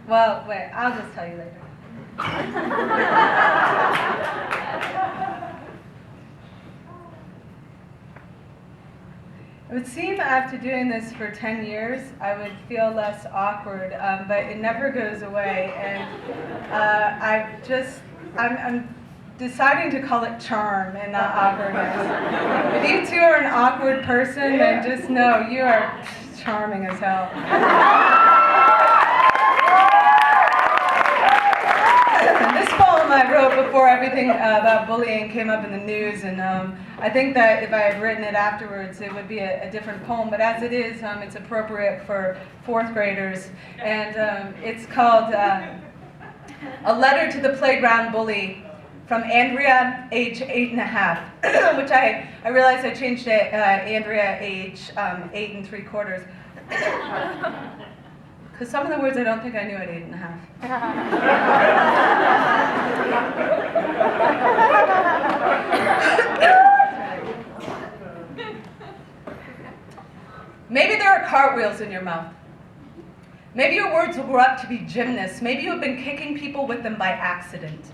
Well, wait, I'll just tell you later. It would seem after doing this for 10 years, I would feel less awkward, but it never goes away. And I'm deciding to call it charm and not awkwardness. If you two are an awkward person, then just know you are charming as hell. This poem I wrote before everything about bullying came up in the news, and I think that if I had written it afterwards, it would be a different poem. But as it is, it's appropriate for fourth graders, and it's called A Letter to the Playground Bully from Andrea, age 8.5, which I realized I changed it, Andrea, age 8 3/4. Because some of the words I don't think I knew at 8.5. Maybe there are cartwheels in your mouth. Maybe your words will grow up to be gymnasts. Maybe you have been kicking people with them by accident.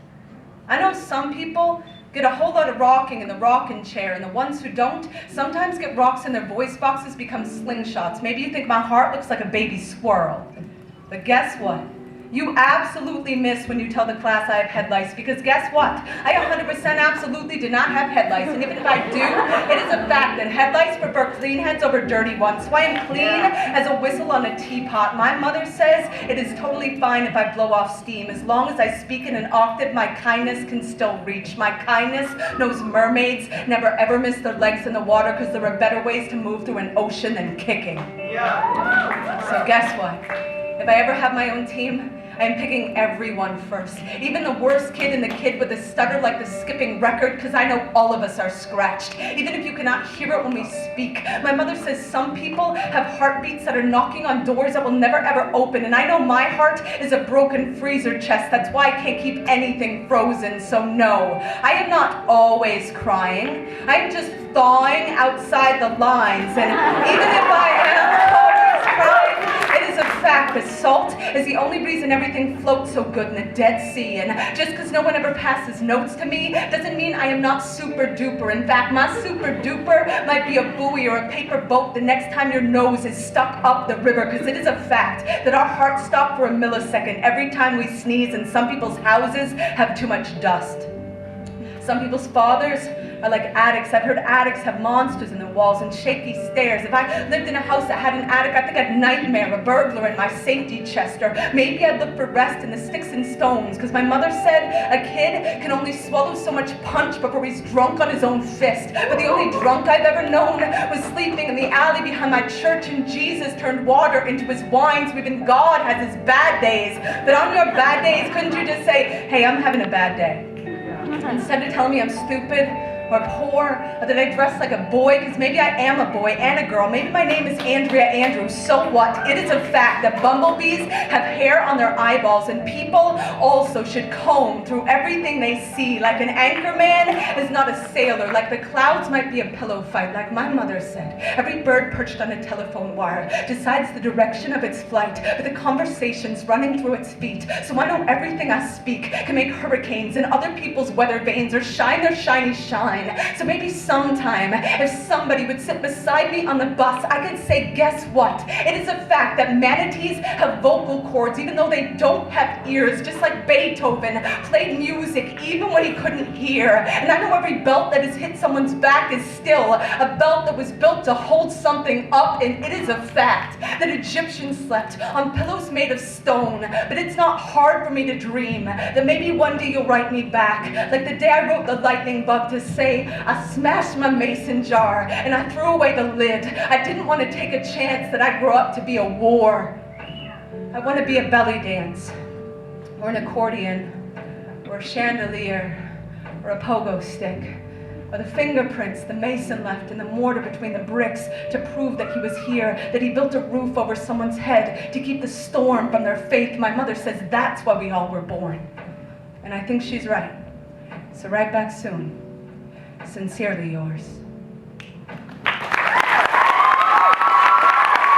I know some people get a whole lot of rocking in the rocking chair, and the ones who don't sometimes get rocks in their voice boxes become slingshots. Maybe you think my heart looks like a baby squirrel. But guess what? You absolutely miss when you tell the class I have head lice, because guess what? I 100% absolutely do not have head lice, and even if I do, it is a fact that head lice prefer clean heads over dirty ones, so I am clean as a whistle on a teapot. My mother says it is totally fine if I blow off steam, as long as I speak in an octave my kindness can still reach. My kindness knows mermaids never ever miss their legs in the water, because there are better ways to move through an ocean than kicking. Yeah. So guess what? If I ever have my own team, I am picking everyone first. Even the worst kid and the kid with a stutter like the skipping record, because I know all of us are scratched, even if you cannot hear it when we speak. My mother says some people have heartbeats that are knocking on doors that will never ever open, and I know my heart is a broken freezer chest. That's why I can't keep anything frozen. So no, I am not always crying. I am just thawing outside the lines, and even if I am always crying, it is a fact that salt is the only reason everything floats so good in the Dead Sea. And just because no one ever passes notes to me doesn't mean I am not super duper. In fact, my super duper might be a buoy or a paper boat the next time your nose is stuck up the river, because it is a fact that our hearts stop for a millisecond every time we sneeze, and some people's houses have too much dust. Some people's fathers are like attics. I've heard attics have monsters in the walls and shaky stairs. If I lived in a house that had an attic, I think I'd nightmare a burglar in my safety chest, or maybe I'd look for rest in the sticks and stones, because my mother said a kid can only swallow so much punch before he's drunk on his own fist. But the only drunk I've ever known was sleeping in the alley behind my church, and Jesus turned water into his wine, so even God has his bad days. But on your bad days, couldn't you just say, hey, I'm having a bad day? Instead of telling me I'm stupid or poor, or that I dress like a boy, because maybe I am a boy and a girl. Maybe my name is Andrea Andrews. So what? It is a fact that bumblebees have hair on their eyeballs, and people also should comb through everything they see. Like an anchor man is not a sailor. Like the clouds might be a pillow fight. Like my mother said, every bird perched on a telephone wire decides the direction of its flight with the conversations running through its feet. So I know everything I speak can make hurricanes in other people's weather vanes, or shine their shiny shine. So maybe sometime, if somebody would sit beside me on the bus, I could say, guess what? It is a fact that manatees have vocal cords, even though they don't have ears, just like Beethoven played music even when he couldn't hear. And I know every belt that has hit someone's back is still a belt that was built to hold something up, and it is a fact that Egyptians slept on pillows made of stone. But it's not hard for me to dream that maybe one day you'll write me back, like the day I wrote the lightning bug, to say, I smashed my mason jar and I threw away the lid. I didn't want to take a chance that I'd grow up to be a war. I want to be a belly dance, or an accordion, or a chandelier, or a pogo stick, or the fingerprints the mason left in the mortar between the bricks to prove that he was here, that he built a roof over someone's head to keep the storm from their faith. My mother says that's why we all were born. And I think she's right. So right back soon. Sincerely yours.